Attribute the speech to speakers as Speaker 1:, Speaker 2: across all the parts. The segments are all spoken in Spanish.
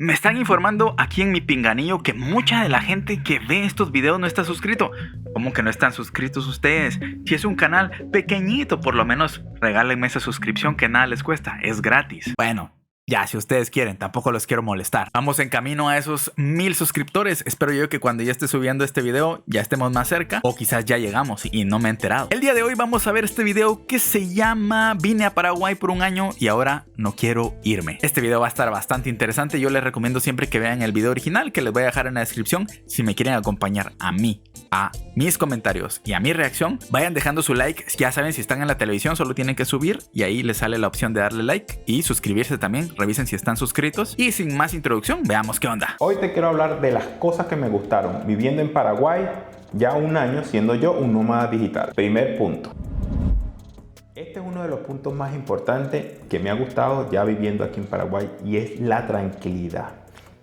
Speaker 1: Me están informando aquí en mi pinganillo que mucha de la gente que ve estos videos no está suscrito. ¿Cómo que no están suscritos ustedes? Si es un canal pequeñito, por lo menos regálenme esa suscripción que nada les cuesta, es gratis. Bueno, ya, si ustedes quieren, tampoco los quiero molestar. Vamos en camino a esos 1000 suscriptores. Espero yo que cuando ya esté subiendo este video ya estemos más cerca, o quizás ya llegamos y no me he enterado. El día de hoy vamos a ver este video que se llama Vine a Paraguay por un año y ahora no quiero irme. Este video va a estar bastante interesante. Yo les recomiendo siempre que vean el video original, que les voy a dejar en la descripción. Si me quieren acompañar a mí, a mis comentarios y a mi reacción, vayan dejando su like. Ya saben, si están en la televisión solo tienen que subir y ahí les sale la opción de darle like y suscribirse también. Revisen si están suscritos y sin más introducción, veamos qué onda.
Speaker 2: Hoy te quiero hablar de las cosas que me gustaron viviendo en Paraguay ya un año siendo yo un nómada digital. Primer punto. Este es uno de los puntos más importantes que me ha gustado ya viviendo aquí en Paraguay y es la tranquilidad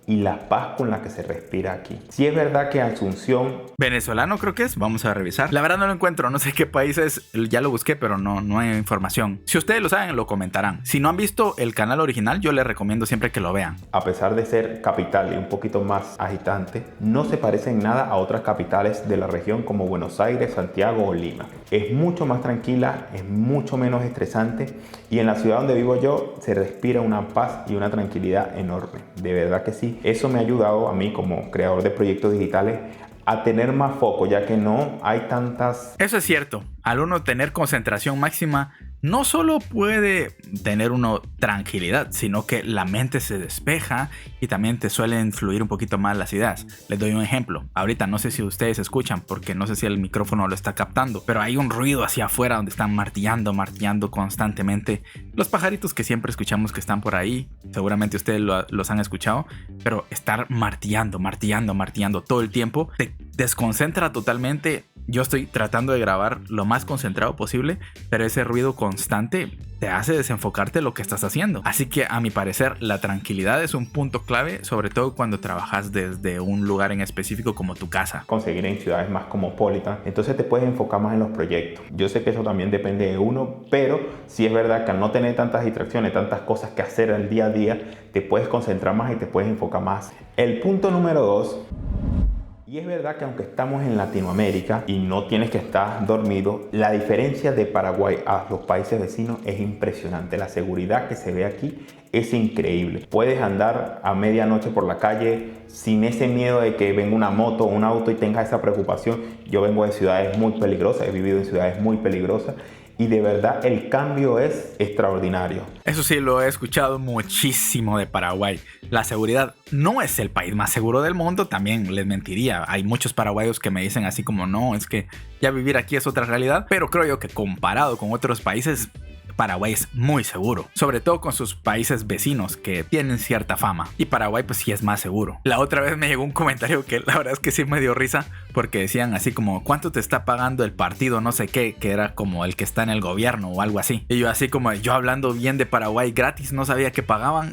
Speaker 2: y la paz con la que se respira aquí. Sí es verdad que Asunción...
Speaker 1: Venezolano creo que es, vamos a revisar. La verdad no lo encuentro, no sé qué país es, ya lo busqué pero no hay información. Si ustedes lo saben lo comentarán. Si no han visto el canal original yo les recomiendo siempre que lo vean.
Speaker 2: A pesar de ser capital y un poquito más agitante, no se parece en nada a otras capitales de la región como Buenos Aires, Santiago o Lima. Es mucho más tranquila, es mucho menos estresante y en la ciudad donde vivo yo se respira una paz y una tranquilidad enorme. De verdad que sí. Eso me ha ayudado a mí como creador de proyectos digitales a tener más foco, ya que no hay tantas...
Speaker 1: Eso es cierto. Al uno tener concentración máxima, no solo puede tener uno tranquilidad, sino que la mente se despeja y también te suelen fluir un poquito más las ideas. Les doy un ejemplo. Ahorita no sé si ustedes escuchan, porque no sé si el micrófono lo está captando, pero hay un ruido hacia afuera donde están martillando constantemente. Los pajaritos que siempre escuchamos que están por ahí, seguramente ustedes los han escuchado, pero estar martillando todo el tiempo te desconcentra totalmente. Yo estoy tratando de grabar lo más concentrado posible, pero ese ruido constante te hace desenfocarte lo que estás haciendo. Así que a mi parecer la tranquilidad es un punto clave, sobre todo cuando trabajas desde un lugar en específico como tu casa.
Speaker 2: Conseguir en ciudades más cosmopolitas, entonces te puedes enfocar más en los proyectos. Yo sé que eso también depende de uno, pero sí es verdad que al no tener tantas distracciones, tantas cosas que hacer al día a día, te puedes concentrar más y te puedes enfocar más. El punto número 2. Y es verdad que aunque estamos en Latinoamérica y no tienes que estar dormido, la diferencia de Paraguay a los países vecinos es impresionante. La seguridad que se ve aquí es increíble. Puedes andar a medianoche por la calle sin ese miedo de que venga una moto o un auto y tengas esa preocupación. Yo vengo de ciudades muy peligrosas, he vivido en ciudades muy peligrosas. Y de verdad el cambio es extraordinario.
Speaker 1: Eso sí, lo he escuchado muchísimo de Paraguay. La seguridad no es el país más seguro del mundo, también les mentiría. Hay muchos paraguayos que me dicen así como no, es que ya vivir aquí es otra realidad. Pero creo yo que comparado con otros países, Paraguay es muy seguro, sobre todo con sus países vecinos que tienen cierta fama, y Paraguay pues sí es más seguro. La otra vez me llegó un comentario que la verdad es que sí me dio risa, porque decían así como ¿cuánto te está pagando el partido no sé qué? Que era como el que está en el gobierno o algo así, y yo así como yo hablando bien de Paraguay gratis, no sabía que pagaban.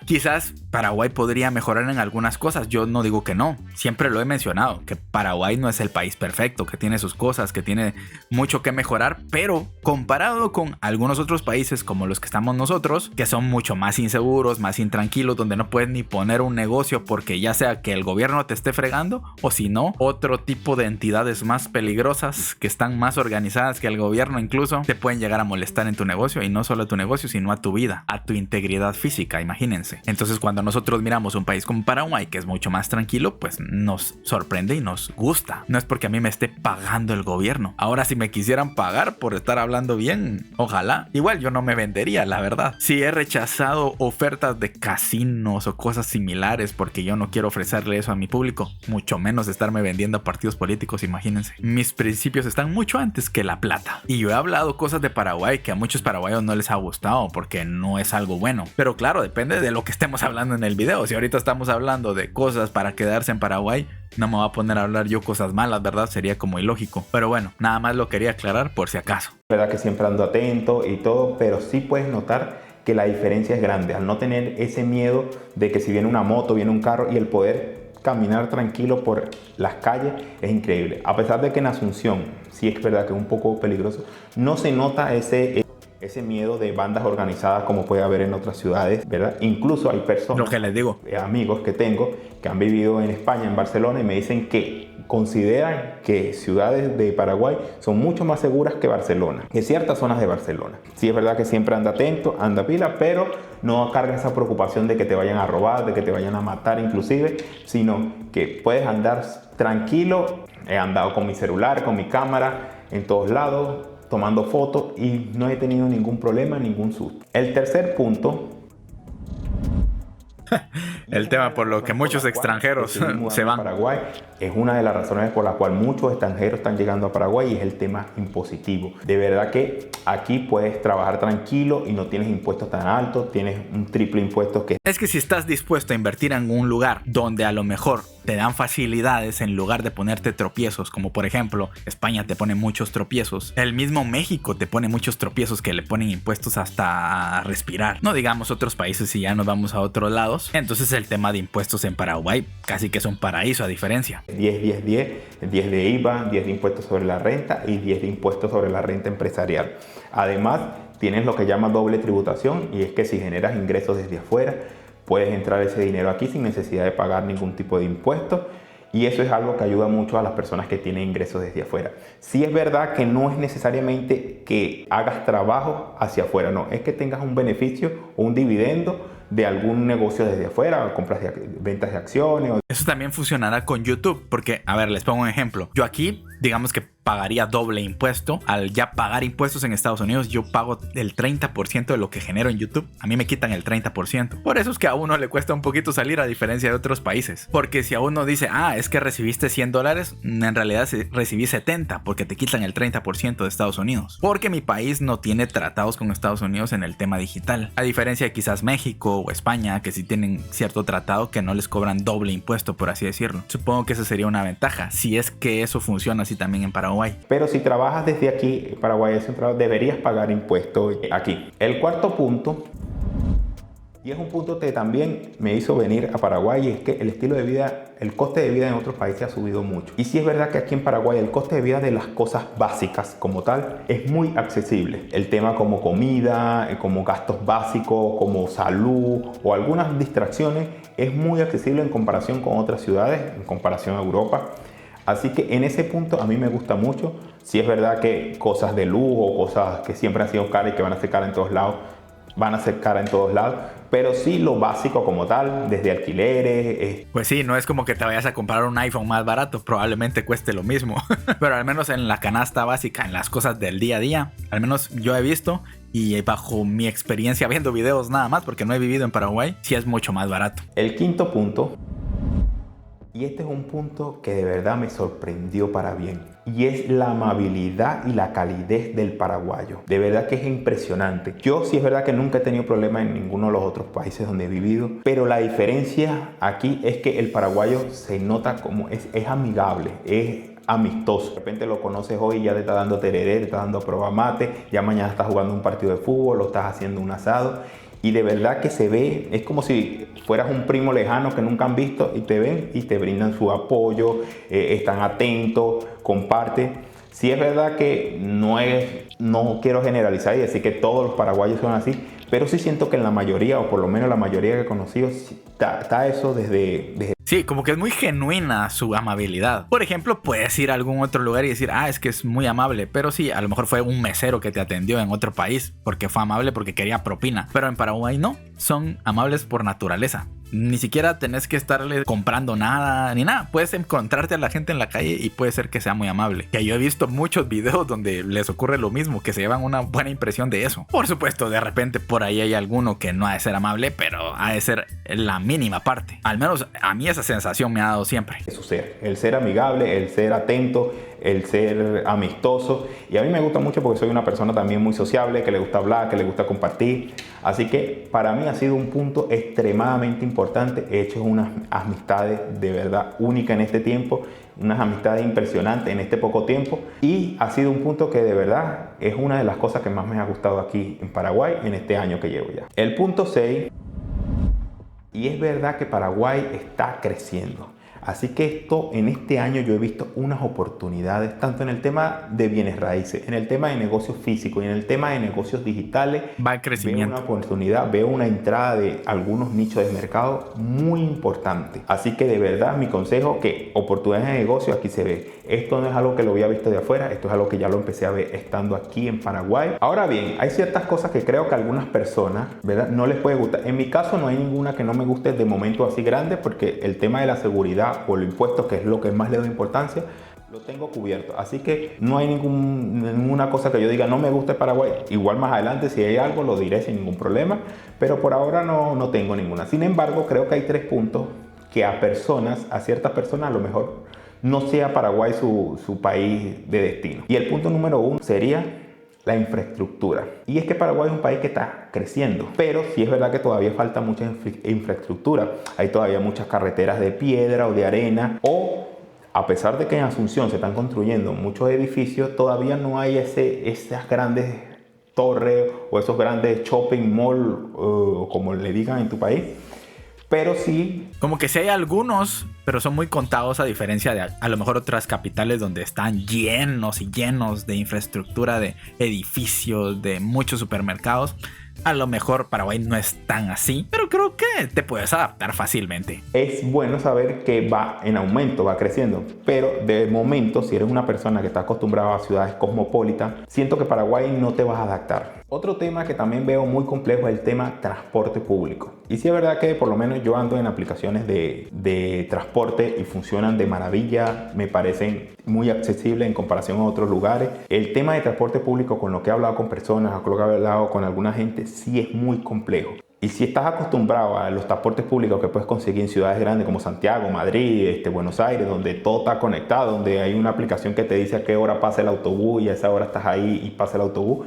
Speaker 1: Quizás Paraguay podría mejorar en algunas cosas, yo no digo que no, siempre lo he mencionado, que Paraguay no es el país perfecto, que tiene sus cosas, que tiene mucho que mejorar, pero comparado con algunos otros países como los que estamos nosotros, que son mucho más inseguros, más intranquilos, donde no puedes ni poner un negocio porque ya sea que el gobierno te esté fregando o si no, otro tipo de entidades más peligrosas que están más organizadas que el gobierno incluso, te pueden llegar a molestar en tu negocio, y no solo a tu negocio sino a tu vida, a tu integridad física, imagínense. Entonces cuando nosotros miramos un país como Paraguay que es mucho más tranquilo, pues nos sorprende y nos gusta. No es porque a mí me esté pagando el gobierno. Ahora si me quisieran pagar por estar hablando bien, ojalá. Igual yo no me vendería, la verdad. Si he rechazado ofertas de casinos o cosas similares porque yo no quiero ofrecerle eso a mi público, mucho menos estarme vendiendo a partidos políticos, imagínense. Mis principios están mucho antes que la plata. Y yo he hablado cosas de Paraguay que a muchos paraguayos no les ha gustado porque no es algo bueno. Pero claro, depende de lo que estemos hablando en el video. Si ahorita estamos hablando de cosas para quedarse en Paraguay, no me voy a poner a hablar yo cosas malas, ¿verdad? Sería como ilógico. Pero bueno, nada más lo quería aclarar por si acaso.
Speaker 2: Verdad que siempre ando atento y todo, pero sí puedes notar que la diferencia es grande. Al no tener ese miedo de que si viene una moto, viene un carro, y el poder caminar tranquilo por las calles es increíble. A pesar de que en Asunción sí es verdad que es un poco peligroso, no se nota ese ese miedo de bandas organizadas como puede haber en otras ciudades, ¿verdad? Incluso hay personas,
Speaker 1: lo que les digo,
Speaker 2: amigos que tengo que han vivido en España, en Barcelona, y me dicen que consideran que ciudades de Paraguay son mucho más seguras que Barcelona, que ciertas zonas de Barcelona. Sí es verdad que siempre anda atento, anda pila, pero no carga esa preocupación de que te vayan a robar, de que te vayan a matar inclusive, sino que puedes andar tranquilo. He andado con mi celular, con mi cámara, en todos lados, tomando fotos y no he tenido ningún problema, ningún susto. El tercer punto...
Speaker 1: el tema por lo que muchos extranjeros se van
Speaker 2: a Paraguay es una de las razones por las cuales muchos extranjeros están llegando a Paraguay, y es el tema impositivo. De verdad que aquí puedes trabajar tranquilo y no tienes impuestos tan altos, tienes un triple impuesto que...
Speaker 1: Es que si estás dispuesto a invertir en un lugar donde a lo mejor te dan facilidades en lugar de ponerte tropiezos, como por ejemplo España te pone muchos tropiezos, el mismo México te pone muchos tropiezos que le ponen impuestos hasta a respirar, no digamos otros países si ya nos vamos a otros lados. Entonces el tema de impuestos en Paraguay casi que es un paraíso a diferencia.
Speaker 2: 10, 10, 10, 10 de IVA, 10 de impuestos sobre la renta y 10 de impuestos sobre la renta empresarial. Además, tienes lo que llama doble tributación, y es que si generas ingresos desde afuera, puedes entrar ese dinero aquí sin necesidad de pagar ningún tipo de impuesto. Y eso es algo que ayuda mucho a las personas que tienen ingresos desde afuera. Sí es verdad que no es necesariamente que hagas trabajo hacia afuera, no, es que tengas un beneficio o un dividendo de algún negocio desde afuera, compras de ventas de acciones.
Speaker 1: Eso también funcionará con YouTube, porque, a ver, les pongo un ejemplo. Yo aquí, digamos que pagaría doble impuesto. Al ya pagar impuestos en Estados Unidos, yo pago el 30% de lo que genero en YouTube. A mí me quitan el 30%. Por eso es que a uno le cuesta un poquito salir, a diferencia de otros países. Porque si a uno dice, es que recibiste $100, en realidad recibí 70, porque te quitan el 30% de Estados Unidos. Porque mi país no tiene tratados con Estados Unidos en el tema digital. A diferencia de quizás México o España, que sí tienen cierto tratado que no les cobran doble impuesto, por así decirlo. Supongo que esa sería una ventaja, si es que eso funciona así también en Paraguay.
Speaker 2: Pero si trabajas desde aquí, Paraguay Central, deberías pagar impuestos aquí. El cuarto punto, y es un punto que también me hizo venir a Paraguay, es que el estilo de vida, el coste de vida en otros países ha subido mucho. Y sí es verdad que aquí en Paraguay el coste de vida de las cosas básicas como tal es muy accesible. El tema como comida, como gastos básicos, como salud o algunas distracciones es muy accesible en comparación con otras ciudades, en comparación a Europa. Así que en ese punto a mí me gusta mucho. Sí es verdad que cosas de lujo, cosas que siempre han sido caras y que van a ser caras en todos lados, van a ser caras en todos lados, pero sí lo básico como tal, desde alquileres.
Speaker 1: Pues sí, no es como que te vayas a comprar un iPhone más barato, probablemente cueste lo mismo, pero al menos en la canasta básica, en las cosas del día a día, al menos yo he visto, y bajo mi experiencia viendo videos nada más, porque no he vivido en Paraguay, sí es mucho más barato.
Speaker 2: El quinto punto, y este es un punto que de verdad me sorprendió para bien, y es la amabilidad y la calidez del paraguayo. De verdad que es impresionante. Yo sí es verdad que nunca he tenido problemas en ninguno de los otros países donde he vivido, pero la diferencia aquí es que el paraguayo se nota como es amigable, es amistoso. De repente lo conoces hoy y ya te está dando tereré, te está dando prueba mate, ya mañana estás jugando un partido de fútbol, lo estás haciendo un asado. Y de verdad que se ve, es como si fueras un primo lejano que nunca han visto, y te ven y te brindan su apoyo, están atentos, comparten. Sí es verdad que no quiero generalizar y decir que todos los paraguayos son así, pero sí siento que en la mayoría, o por lo menos la mayoría que he conocido, está eso desde...
Speaker 1: Sí, como que es muy genuina su amabilidad. Por ejemplo, puedes ir a algún otro lugar y decir, es que es muy amable. Pero sí, a lo mejor fue un mesero que te atendió en otro país porque fue amable porque quería propina. Pero en Paraguay no, son amables por naturaleza. Ni siquiera tenés que estarle comprando nada ni nada. Puedes encontrarte a la gente en la calle y puede ser que sea muy amable. Que yo he visto muchos videos donde les ocurre lo mismo, que se llevan una buena impresión de eso. Por supuesto, de repente por ahí hay alguno que no ha de ser amable, pero ha de ser la mínima parte. Al menos a mí esa sensación me ha dado siempre.
Speaker 2: Su ser, el ser amigable, el ser atento, el ser amistoso. Y a mí me gusta mucho porque soy una persona también muy sociable, que le gusta hablar, que le gusta compartir. Así que para mí ha sido un punto extremadamente importante. He hecho unas amistades de verdad únicas en este tiempo, unas amistades impresionantes en este poco tiempo, y ha sido un punto que de verdad es una de las cosas que más me ha gustado aquí en Paraguay en este año que llevo ya. El punto 6, y es verdad que Paraguay está creciendo. Así que en este año yo he visto unas oportunidades, tanto en el tema de bienes raíces, en el tema de negocios físicos y en el tema de negocios digitales.
Speaker 1: Va en crecimiento.
Speaker 2: Veo una oportunidad, veo una entrada de algunos nichos de mercado muy importante. Así que de verdad mi consejo, que oportunidades de negocio aquí se ve. Esto no es algo que lo había visto de afuera, esto es algo que ya lo empecé a ver estando aquí en Paraguay. Ahora bien, hay ciertas cosas que creo que a algunas personas, ¿verdad?, no les puede gustar. En mi caso no hay ninguna que no me guste de momento así grande, porque el tema de la seguridad o los impuestos, que es lo que más le doy importancia, lo tengo cubierto. Así que no hay ninguna cosa que yo diga no me gusta Paraguay. Igual más adelante si hay algo lo diré sin ningún problema, pero por ahora no tengo ninguna. Sin embargo, creo que hay 3 puntos que a ciertas personas a lo mejor no sea Paraguay su país de destino. Y el punto número 1 sería la infraestructura. Y es que Paraguay es un país que está creciendo, pero sí es verdad que todavía falta mucha infraestructura. Hay todavía muchas carreteras de piedra o de arena, o a pesar de que en Asunción se están construyendo muchos edificios, todavía no hay esas grandes torres o esos grandes shopping mall, como le digan en tu país. Pero sí,
Speaker 1: como que sí hay algunos, pero son muy contados, a diferencia de a lo mejor otras capitales donde están llenos y llenos de infraestructura, de edificios, de muchos supermercados. A lo mejor Paraguay no es tan así, pero creo que te puedes adaptar fácilmente.
Speaker 2: Es bueno saber que va en aumento, va creciendo, pero de momento, si eres una persona que está acostumbrada a ciudades cosmopolitas, siento que Paraguay no te vas a adaptar. Otro tema que también veo muy complejo es el tema transporte público. Y sí es verdad que por lo menos yo ando en aplicaciones de transporte y funcionan de maravilla, me parecen muy accesibles en comparación a otros lugares. El tema de transporte público, con lo que he hablado con personas, con lo que he hablado con alguna gente, sí es muy complejo. Y si estás acostumbrado a los transportes públicos que puedes conseguir en ciudades grandes como Santiago, Madrid, Buenos Aires, donde todo está conectado, donde hay una aplicación que te dice a qué hora pasa el autobús y a esa hora estás ahí y pasa el autobús,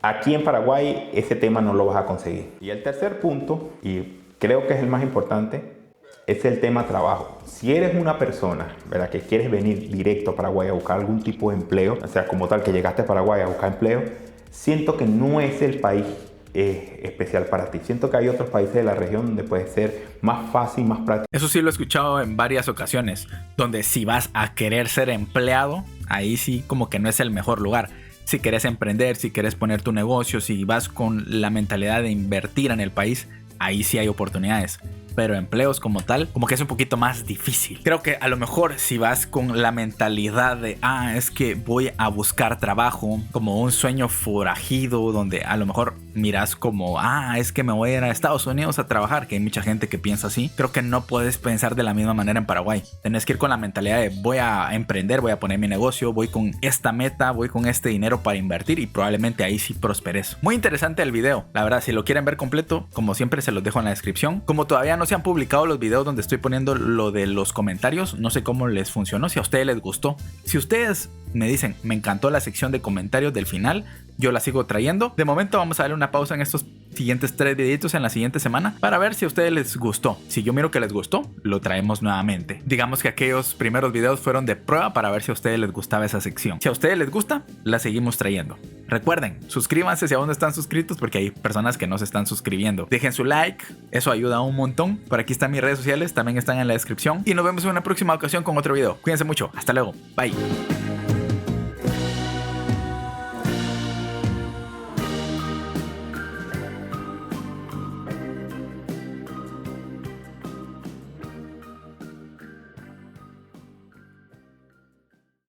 Speaker 2: aquí en Paraguay ese tema no lo vas a conseguir. Y el tercer punto, y creo que es el más importante, es el tema trabajo. Si eres una persona, ¿verdad?, que quieres venir directo a Paraguay a buscar algún tipo de empleo, o sea, como tal que llegaste a Paraguay a buscar empleo, siento que no es el país especial para ti. Siento que hay otros países de la región donde puede ser más fácil, más práctico.
Speaker 1: Eso sí lo he escuchado en varias ocasiones, donde si vas a querer ser empleado, ahí sí como que no es el mejor lugar. Si quieres emprender, si quieres poner tu negocio, si vas con la mentalidad de invertir en el país, ahí sí hay oportunidades. Pero empleos como tal, como que es un poquito más difícil. Creo que a lo mejor si vas con la mentalidad de es que voy a buscar trabajo, como un sueño forajido, donde a lo mejor miras como es que me voy a ir a Estados Unidos a trabajar, que hay mucha gente que piensa así. Creo que no puedes pensar de la misma manera en Paraguay. Tenés que ir con la mentalidad de voy a emprender, voy a poner mi negocio, voy con esta meta, voy con este dinero para invertir, y probablemente ahí sí prosperes. Muy interesante el video, la verdad. Si lo quieren ver completo, como siempre se los dejo en la descripción. Como todavía no se han publicado los videos donde estoy poniendo lo de los comentarios, no sé cómo les funcionó, si a ustedes les gustó. Si ustedes me dicen me encantó la sección de comentarios del final, yo la sigo trayendo. De momento vamos a darle una pausa en estos siguientes 3 videitos en la siguiente semana para ver si a ustedes les gustó. Si yo miro que les gustó, lo traemos nuevamente. Digamos que aquellos primeros videos fueron de prueba para ver si a ustedes les gustaba esa sección. Si a ustedes les gusta, la seguimos trayendo. Recuerden, suscríbanse si aún no están suscritos, porque hay personas que no se están suscribiendo. Dejen su like, eso ayuda un montón. Por aquí están mis redes sociales, también están en la descripción. Y nos vemos en una próxima ocasión con otro video. Cuídense mucho, hasta luego, bye.